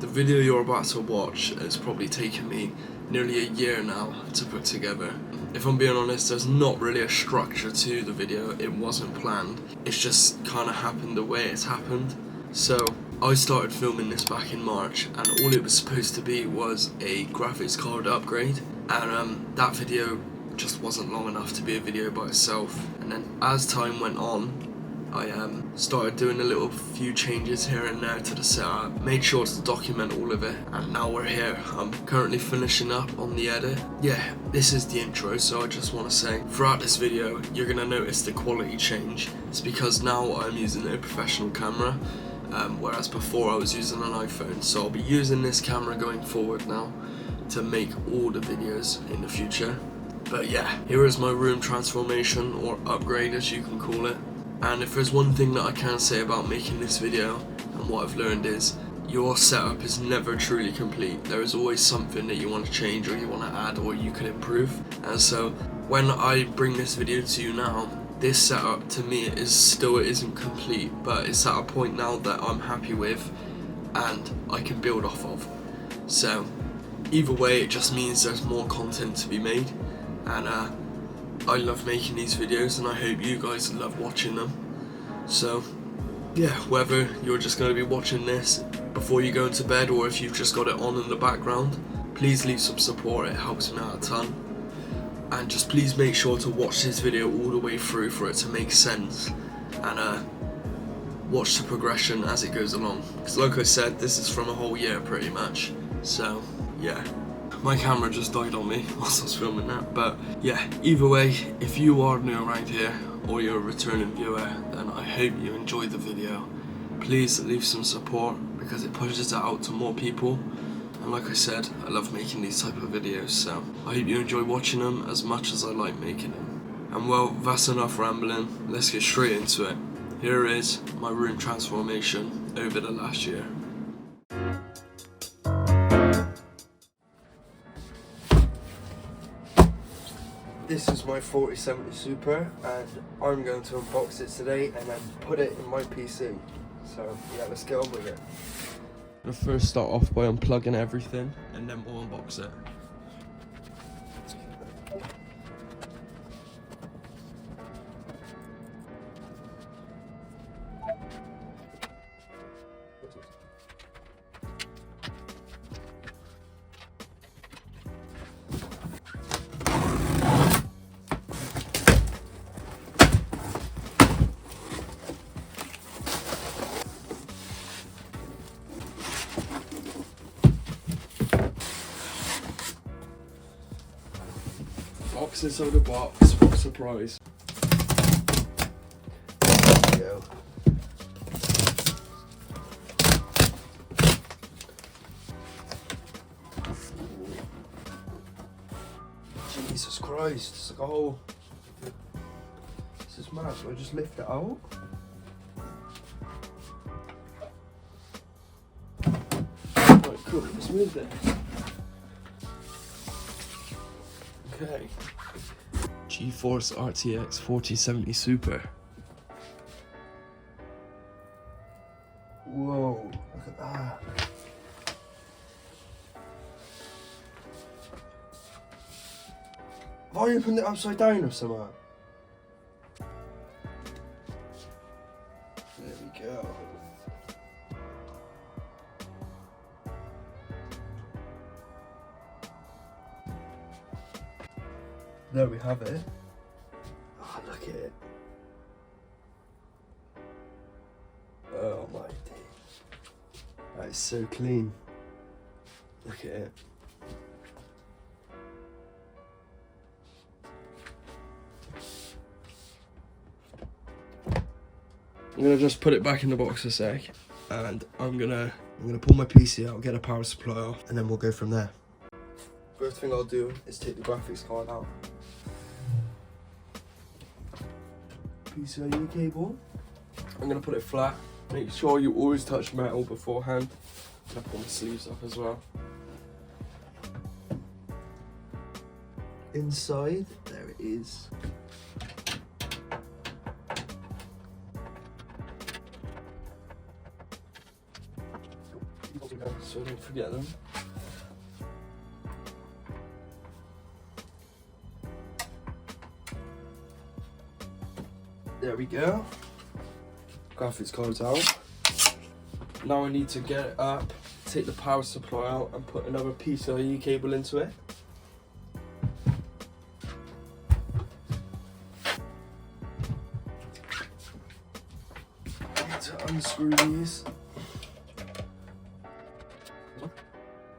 The video you're about to watch has probably taken me nearly a year now to put together. If I'm being honest, there's not really a structure to the video. It wasn't planned. It's just kind of happened the way it's happened. So I started filming this back in March, and all it was supposed to be was a graphics card upgrade, and that video just wasn't long enough to be a video by itself. And then as time went on, I started doing a few changes here and there to the setup, made sure to document all of it, and now we're here. I'm currently finishing up on the edit. Yeah, this is the intro, so I just want to say, throughout this video, you're going to notice the quality change. It's because now I'm using a professional camera, whereas before I was using an iPhone, so I'll be using this camera going forward now to make all the videos in the future. But yeah, here is my room transformation, or upgrade as you can call it. And if there's one thing that I can say about making this video, and what I've learned is, your setup is never truly complete. There is always something that you want to change, or you want to add, or you can improve. And so when I bring this video to you now, this setup to me it isn't complete, but it's at a point now that I'm happy with and I can build off of. So either way, it just means there's more content to be made, and I love making these videos, and I hope you guys love watching them. So yeah, whether you're just going to be watching this before you go into bed, or if you've just got it on in the background, please leave some support. It helps me out a ton. And just please make sure to watch this video all the way through for it to make sense, and watch the progression as it goes along, because like I said, this is from a whole year pretty much. So yeah, my camera just died on me whilst I was filming that. But yeah, either way, if you are new around here or you're a returning viewer, then I hope you enjoyed the video. Please leave some support, because it pushes it out to more people. And like I said, I love making these type of videos, so I hope you enjoy watching them as much as I like making them. And well, that's enough rambling, let's get straight into it. Here is my room transformation over the last year. This is my 4070 Super, and I'm going to unbox it today and then put it in my PC. So yeah, let's get on with it. I'll first start off by unplugging everything, and then we'll unbox it. Box inside the box, what a surprise. There we go. Jesus Christ, it's like a whole... This is mad, so I just lift it out? Right, cool, let's move this. Okay. GeForce RTX 4070 Super. Whoa, look at that. Have I opened it upside down or something? There we go. There we have it. Oh, look at it. Oh my days. That is so clean. Look at it. I'm gonna just put it back in the box a sec, and I'm gonna pull my PC out, get a power supply off, and then we'll go from there. First thing I'll do is take the graphics card out. PCIe cable. I'm gonna put it flat. Make sure you always touch metal beforehand. I'm gonna pull my sleeves up as well. Inside, there it is. so I don't forget them. There we go. Graphics card's out. Now I need to get it up, take the power supply out and put another PCIe cable into it. I need to unscrew these.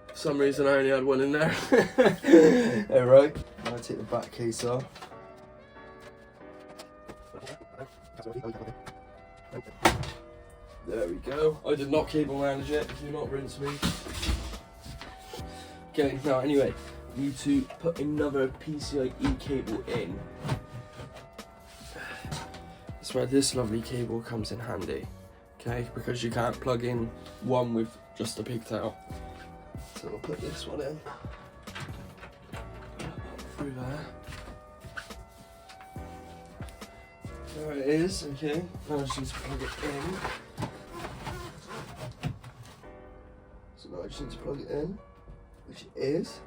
For some reason I only had one in there. Alright, now I take the back case off. There we go. I did not cable manage it, do not rinse me. Okay, now anyway, I need to put another PCIe cable in. That's where this lovely cable comes in handy. Okay, because you can't plug in one with just a pigtail. So I'll put this one in. Through there. There it is, okay. Now I just need to plug it in. So now I just need to plug it in, which it is.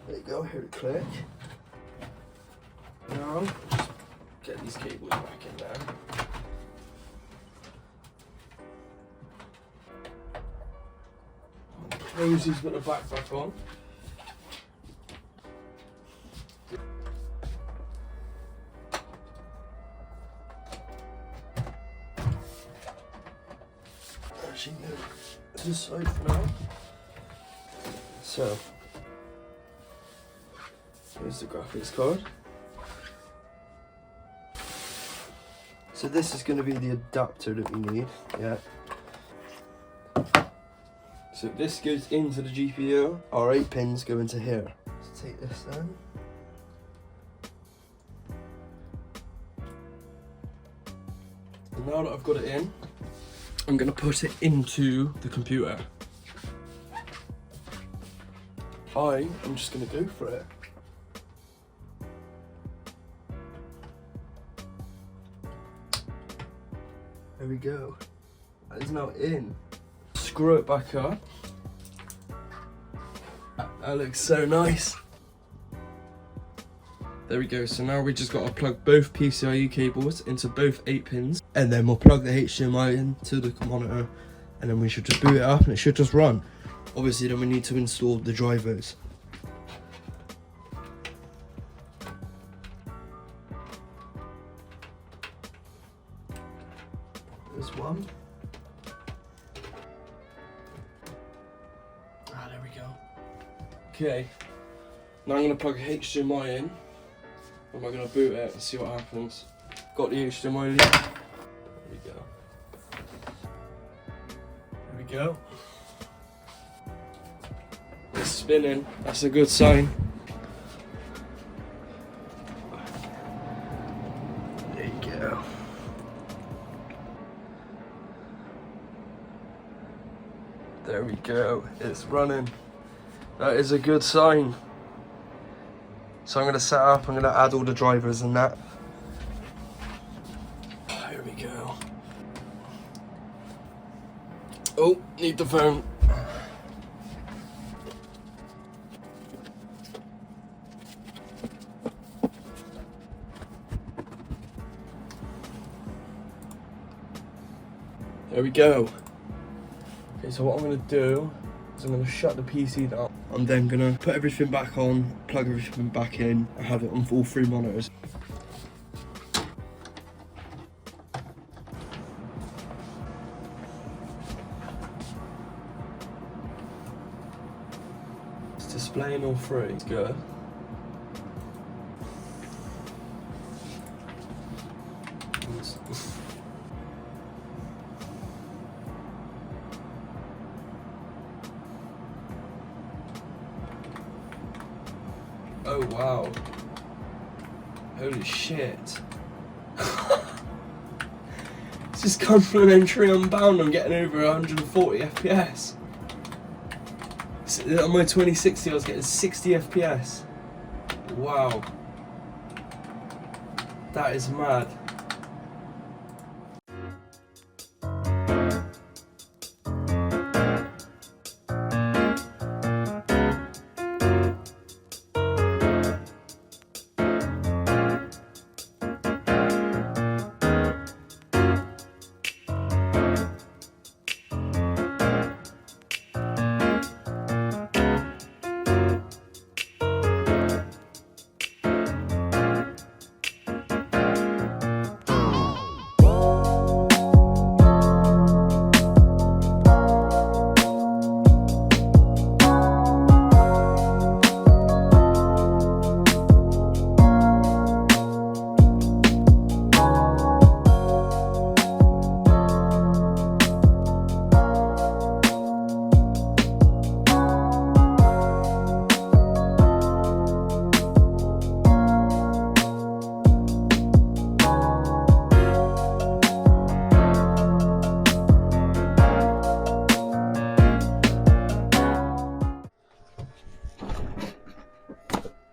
There you go, hear it click. Now, just get these cables back in there. Close these, put the back on. Actually, no, this side for now. So, here's the graphics card. So this is going to be the adapter that we need, yeah. So this goes into the GPU, our 8 pins go into here. Let's take this then. And now that I've got it in, I'm going to put it into the computer. I'm just going to go for it. There we go. That is now in. Screw it back up. That looks so nice. There we go, so now we just got to plug both PCIe cables into both 8 pins and then we'll plug the HDMI into the monitor and then we should just boot it up and it should just run. Obviously then we need to install the drivers. There's one. Ah, there we go. Okay, now I'm going to plug HDMI in. And we're going to boot it and see what happens. Got the HDMI lead. There we go. There we go. It's spinning. That's a good sign. There you go. There we go. It's running. That is a good sign. So I'm going to set up, I'm going to add all the drivers and that. Here we go. Oh, need the phone. There we go. Okay, so what I'm going to do is I'm going to shut the PC down. I'm then going to put everything back on, plug everything back in, and have it on all 3 monitors. It's displaying all 3, it's good. Oh wow. Holy shit. It's just complimentary unbound, I'm getting over 140 FPS. On my 2060 I was getting 60 FPS. Wow. That is mad.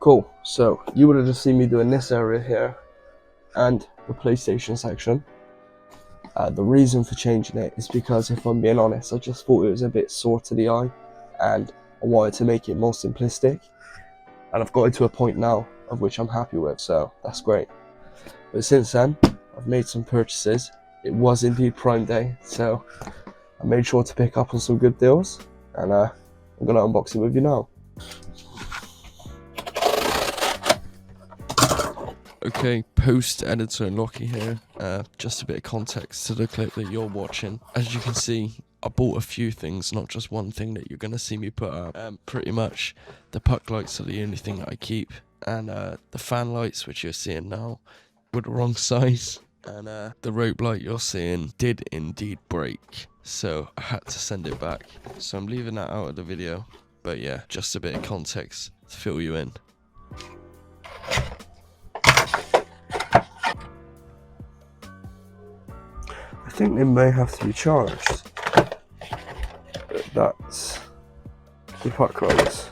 Cool, so you would have just seen me doing this area here and the PlayStation section. The reason for changing it is because, if I'm being honest, I just thought it was a bit sore to the eye and I wanted to make it more simplistic, and I've got it to a point now of which I'm happy with, so that's great. But since then, I've made some purchases. It was indeed Prime Day, so I made sure to pick up on some good deals, and I'm going to unbox it with you now. Okay, post-editor Lockie here. Just a bit of context to the clip that you're watching. As you can see, I bought a few things, not just one thing that you're going to see me put up. Pretty much the puck lights are the only thing that I keep, and the fan lights, which you're seeing now, were the wrong size, and the rope light you're seeing did indeed break, so I had to send it back. So I'm leaving that out of the video, but yeah, just a bit of context to fill you in. I think they may have to be charged. But that's the puck lights.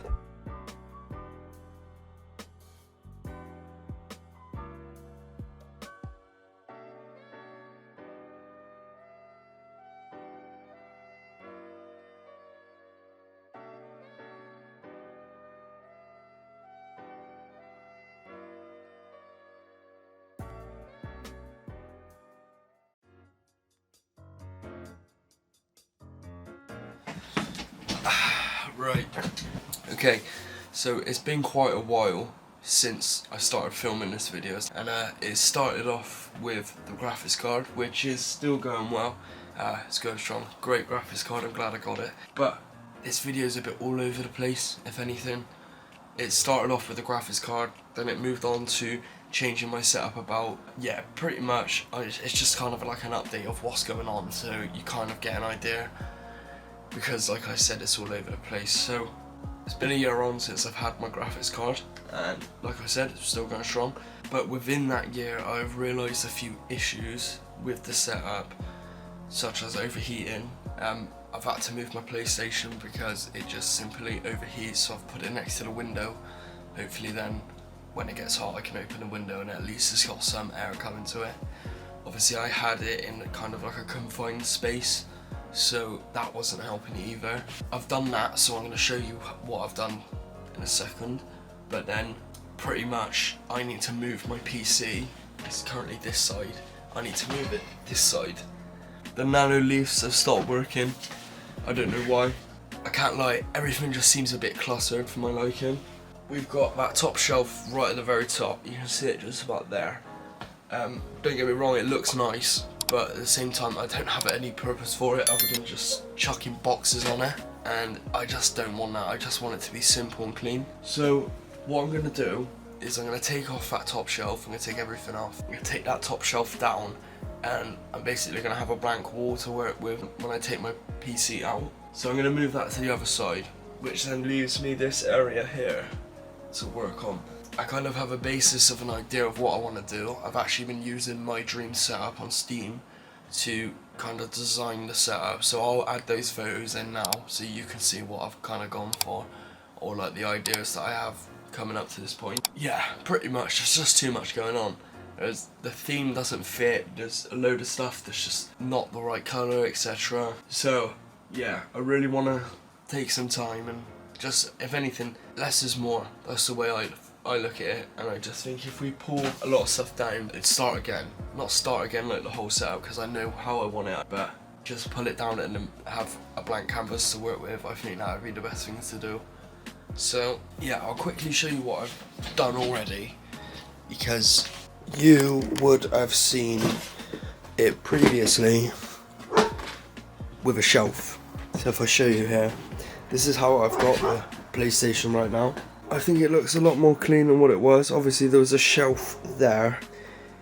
Right, okay, so it's been quite a while since I started filming this video, and it started off with the graphics card, which is still going well. It's going strong, great graphics card, I'm glad I got it, but this video is a bit all over the place, if anything. It started off with the graphics card, then it moved on to changing my setup about, yeah, pretty much, it's just kind of like an update of what's going on, so you kind of get an idea. Because, like I said, it's all over the place. So it's been a year on since I've had my graphics card, and like I said, it's still going strong. But within that year, I've realised a few issues with the setup, such as overheating. I've had to move my PlayStation because it just simply overheats, so I've put it next to the window. Hopefully then, when it gets hot, I can open the window and at least it's got some air coming to it. Obviously I had it in kind of like a confined space, so that wasn't helping either. I've done that, so I'm going to show you what I've done in a second, but then pretty much I need to move my PC. It's currently this side. I need to move it this side. The nano leaves have stopped working. I don't know why. I can't lie, everything just seems a bit cluttered for my liking. We've got that top shelf right at the very top. You can see it just about there. Don't get me wrong, it looks nice, but at the same time I don't have any purpose for it other than just chucking boxes on it, and I just don't want that. I just want it to be simple and clean. So what I'm going to do is I'm going to take off that top shelf. I'm going to take everything off. I'm going to take that top shelf down, and I'm basically going to have a blank wall to work with when I take my PC out. So I'm going to move that to the other side, which then leaves me this area here to work on. I kind of have a basis of an idea of what I want to do. I've actually been using my dream setup on Steam to kind of design the setup, so I'll add those photos in now so you can see what I've kind of gone for, or like the ideas that I have coming up to this point. Yeah, pretty much, there's just too much going on. The theme doesn't fit, there's a load of stuff that's just not the right colour, etc. So yeah, I really want to take some time and just, if anything, less is more. That's the way I look at it, and I just think if we pull a lot of stuff down, it'd start again. Not start again like the whole setup, because I know how I want it, but just pull it down and then have a blank canvas to work with. I think that would be the best thing to do. So yeah, I'll quickly show you what I've done already, because you would have seen it previously with a shelf. So if I show you here, this is how I've got the PlayStation right now. I think it looks a lot more clean than what it was. Obviously there was a shelf there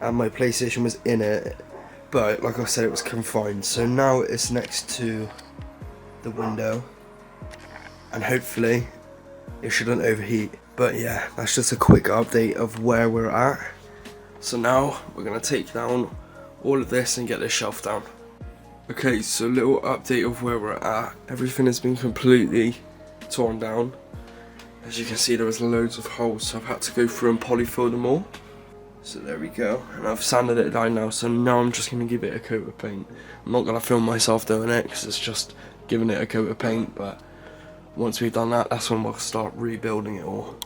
and my PlayStation was in it, but like I said, it was confined. So now it's next to the window, and hopefully it shouldn't overheat. But yeah, that's just a quick update of where we're at. So now we're gonna take down all of this and get this shelf down. Okay, so a little update of where we're at. Everything has been completely torn down. As you can see, there was loads of holes, so I've had to go through and polyfill them all. So there we go, and I've sanded it down now, so now I'm just going to give it a coat of paint. I'm not going to film myself doing it, because it's just giving it a coat of paint, but once we've done that, that's when we'll start rebuilding it all.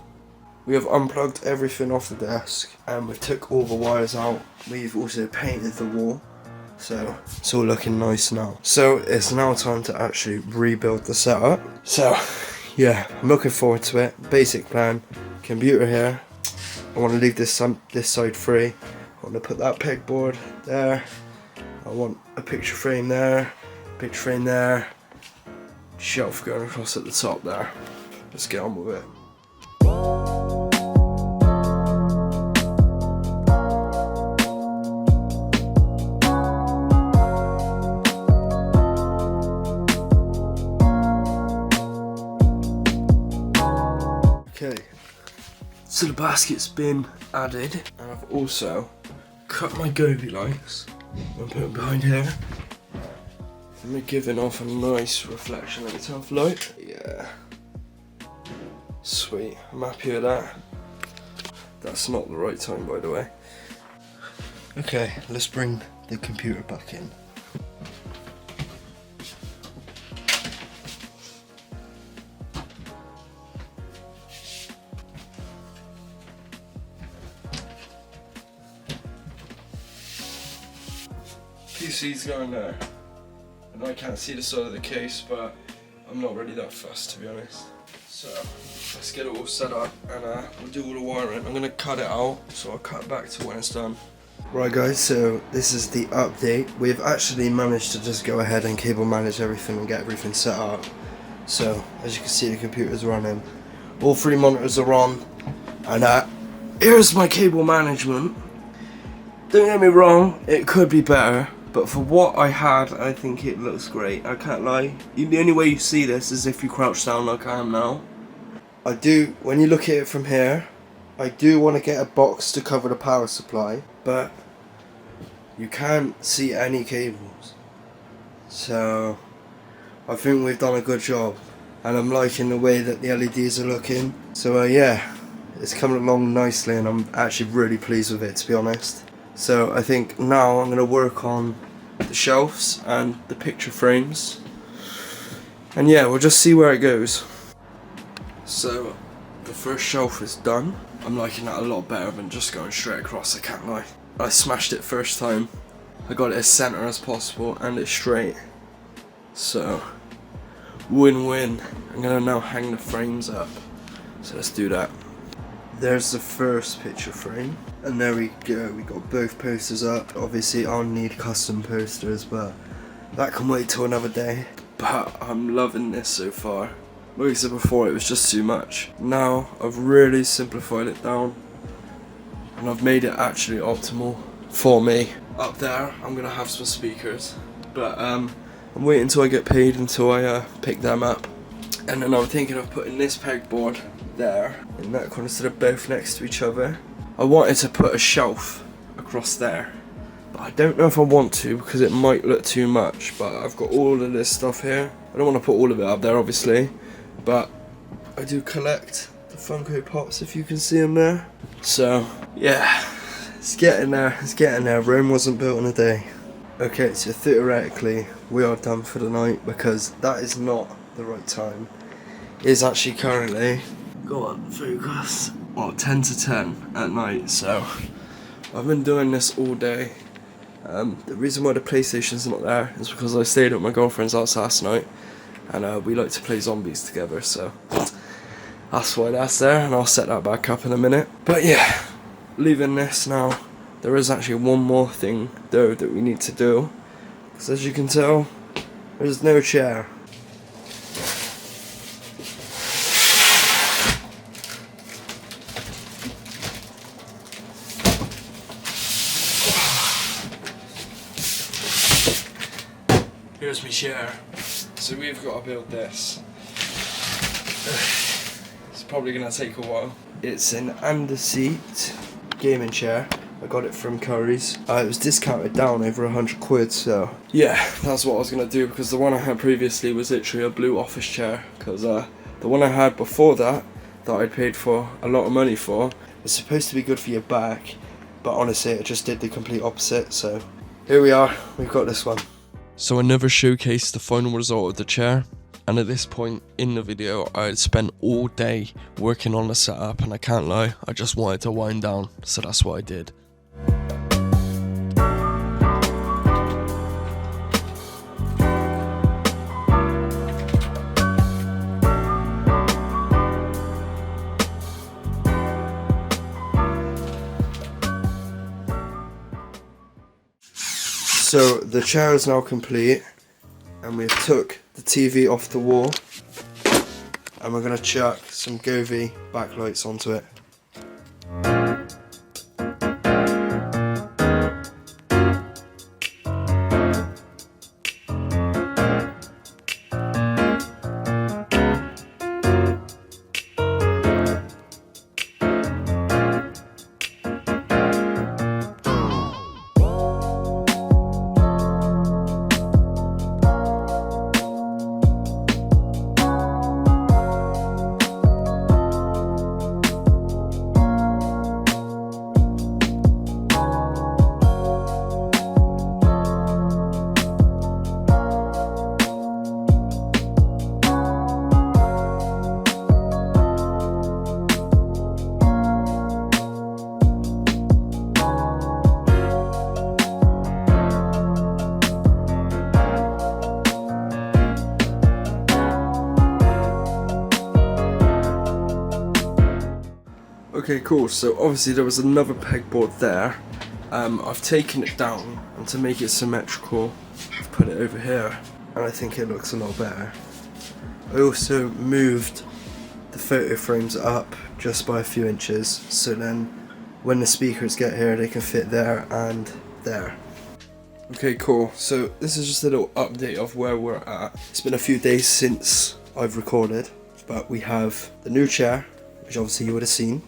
We have unplugged everything off the desk, and we took all the wires out. We've also painted the wall, so it's all looking nice now. So it's now time to actually rebuild the setup. So yeah, I'm looking forward to it. Basic plan, computer here. I want to leave this side free. I want to put that pegboard there. I want a picture frame there, shelf going across at the top there. Let's get on with it. Okay. So the basket's been added, and I've also cut my goby lights and put them behind here. And they're giving off a nice reflection of the top light. Yeah. Sweet, I'm happy with that. That's not the right time, by the way. Okay, let's bring the computer back in. PC's going there, and I can't see the side of the case, but I'm not really that fussed, to be honest. So let's get it all set up, and we'll do all the wiring. I'm gonna cut it out, so I'll cut back to when it's done. Right guys, so this is the update. We've actually managed to just go ahead and cable manage everything and get everything set up. So as you can see, the computer's running. All 3 monitors are on, and here's my cable management. Don't get me wrong, it could be better. But for what I had, I think it looks great. I can't lie. The only way you see this is if you crouch down like I am now. When you look at it from here, I do want to get a box to cover the power supply, but you can't see any cables. So I think we've done a good job, and I'm liking the way that the LEDs are looking. So yeah, it's coming along nicely, and I'm actually really pleased with it, to be honest. So I think now I'm going to work on the shelves and the picture frames, and yeah, we'll just see where it goes. So the first shelf is done. I'm liking that a lot better than just going straight across, I can't lie. I smashed it first time. I got it as centre as possible and it's straight. So win-win. I'm going to now hang the frames up. So let's do that. There's the first picture frame, and there we go, we got both posters up. Obviously I'll need custom posters, but that can wait till another day. But I'm loving this so far. Like I said before, it was just too much. Now I've really simplified it down, and I've made it actually optimal for me. Up there I'm gonna have some speakers, but I'm waiting until I get paid until I pick them up. And then I'm thinking of putting this pegboard there in that corner so they're both next to each other. I wanted to put a shelf across there, but I don't know if I want to because it might look too much. But I've got all of this stuff here. I don't want to put all of it up there obviously, but I do collect the Funko Pops, if you can see them there. So yeah, it's getting there, it's getting there. Rome wasn't built in a day. Okay, so theoretically we are done for the night, because that is not the right time. It is actually currently, go on, focus, well, 10 to 10 at night. So I've been doing this all day. The reason why the PlayStation's not there is because I stayed at my girlfriend's house last night, and we like to play zombies together, so that's why that's there, and I'll set that back up in a minute. But yeah, leaving this now. There is actually one more thing though that we need to do, because as you can tell, there's no chair. Here's my chair. So we've got to build this. It's probably going to take a while. It's an under-seat gaming chair. I got it from Curry's. It was discounted down over 100 quid, so yeah, that's what I was going to do, because the one I had previously was literally a blue office chair, because the one I had before that that I paid for a lot of money for. It's supposed to be good for your back, but honestly it just did the complete opposite, so here we are, we've got this one. So I never showcased the final result of the chair, and at this point in the video I had spent all day working on the setup, and I can't lie, I just wanted to wind down, so that's what I did. So the chair is now complete, and we've took the TV off the wall, and we're going to chuck some Govee backlights onto it. Okay, cool, so obviously there was another pegboard there. I've taken it down, and to make it symmetrical, I've put it over here, and I think it looks a lot better. I also moved the photo frames up just by a few inches, so then when the speakers get here they can fit there and there. Okay, cool, so this is just a little update of where we're at. It's been a few days since I've recorded, but we have the new chair, which obviously you would have seen,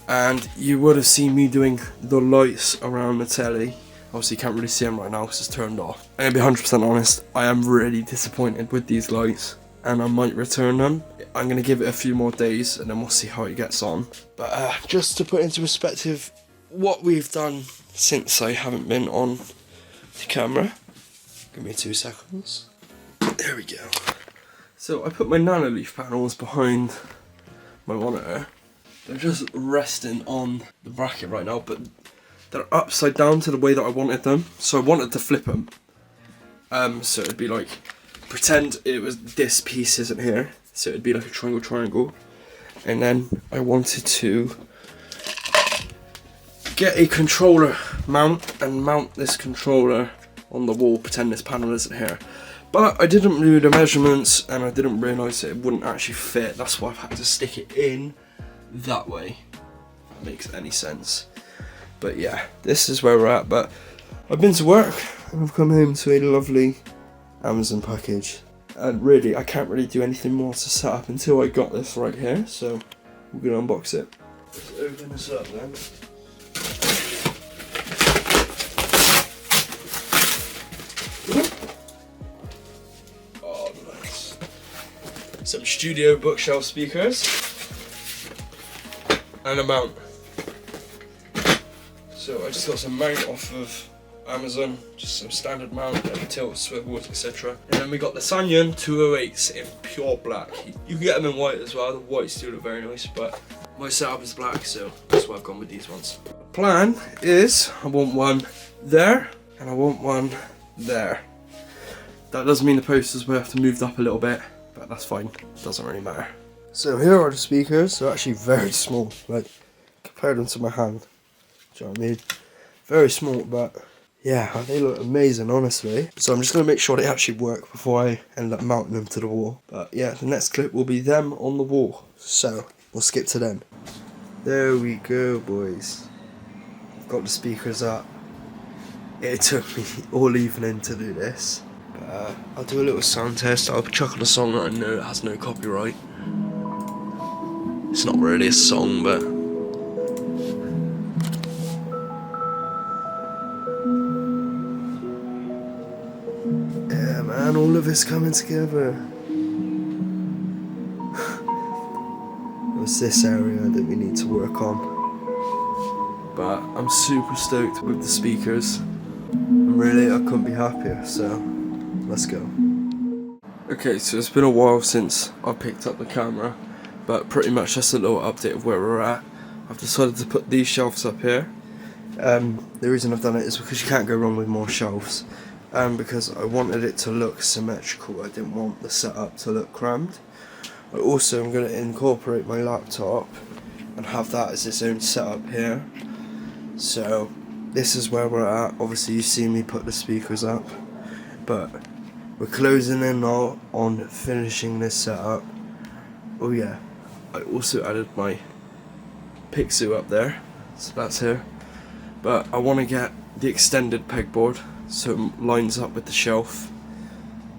and you would have seen me doing the lights around the telly. Obviously you can't really see them right now because it's turned off. I'm gonna be 100% honest, I am really disappointed with these lights, and I might return them. I'm gonna give it a few more days and then we'll see how it gets on. But just to put into perspective what we've done since I haven't been on the camera, give me 2 seconds. There we go. So I put my Nanoleaf panels behind my monitor. They're just resting on the bracket right now, but they're upside down to the way that I wanted them. So I wanted to flip them. So it'd be like, pretend it was this piece isn't here. So it'd be like a triangle. And then I wanted to get a controller mount and mount this controller on the wall, pretend this panel isn't here. But I didn't do the measurements and I didn't realise that it wouldn't actually fit. That's why I've had to stick it in that way. If that makes any sense. But yeah, this is where we're at. But I've been to work and I've come home to a lovely Amazon package. And really, I can't really do anything more to set up until I got this right here. So we're going to unbox it. Let's open this up then. Some studio bookshelf speakers and a mount. So I just got some mount off of Amazon, just some standard mount, like tilt, swivels, etc. And then we got the Sanyon 208s in pure black. You can get them in white as well, the whites do look very nice, but my setup is black, so that's why I've gone with these ones. The plan is I want one there and I want one there. That does mean the posters will have to move up a little bit, but that's fine, doesn't really matter. So here are the speakers. They're actually very small, like compare them to my hand, do you know what I mean? Very small, but yeah, they look amazing honestly. So I'm just going to make sure they actually work before I end up mounting them to the wall. But yeah, the next clip will be them on the wall, so we'll skip to them. There we go boys, I've got the speakers up. It took me all evening to do this. I'll do a little sound test. I'll chuck on a song that I know has no copyright. It's not really a song, but yeah, man, all of it's coming together. just this area that we need to work on. But I'm super stoked with the speakers. And really, I couldn't be happier, so let's go. Okay, so it's been a while since I picked up the camera, but pretty much just a little update of where we're at. I've decided to put these shelves up here. The reason I've done it is because you can't go wrong with more shelves. Because I wanted it to look symmetrical, I didn't want the setup to look crammed. I also am going to incorporate my laptop and have that as its own setup here. So this is where we're at. Obviously you see me put the speakers up, but we're closing in now on finishing this setup. Oh yeah, I also added my Pixu up there, so that's here. But I want to get the extended pegboard so it lines up with the shelf.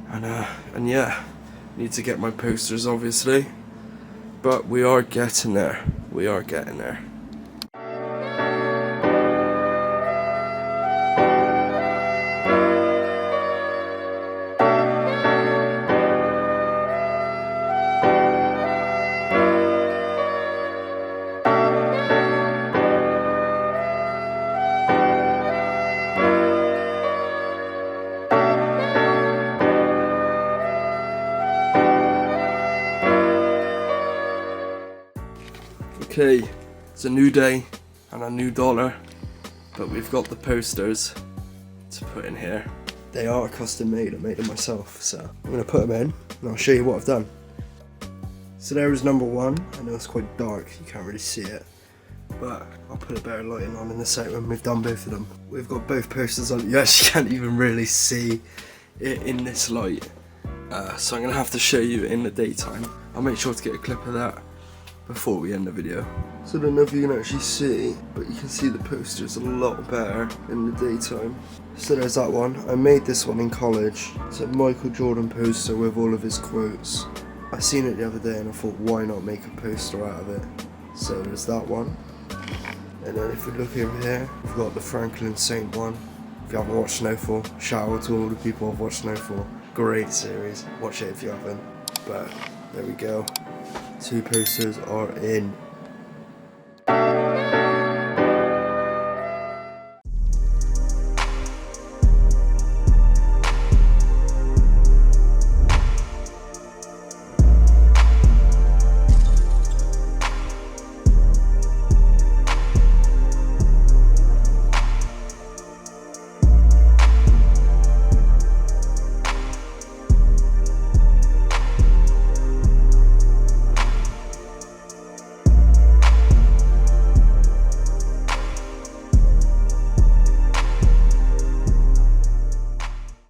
And yeah, need to get my posters obviously. But we are getting there. We are getting there. Okay, it's a new day and a new dollar, but we've got the posters to put in here. They are custom made, I made them myself, so I'm going to put them in and I'll show you what I've done. So there is number one. I know it's quite dark, you can't really see it, but I'll put a better lighting on in a sec when we've done both of them. We've got both posters on, you actually can't even really see it in this light, so I'm going to have to show you in the daytime. I'll make sure to get a clip of that before we end the video. So I don't know if you can actually see, but you can see the posters a lot better in the daytime. So there's that one. I made this one in college. It's a Michael Jordan poster with all of his quotes. I seen it the other day and I thought, why not make a poster out of it? So there's that one. And then if we look over here, we've got the Franklin Saint one. If you haven't watched Snowfall, shout out to all the people who've watched Snowfall. Great series, watch it if you haven't. But there we go. Two posters are in.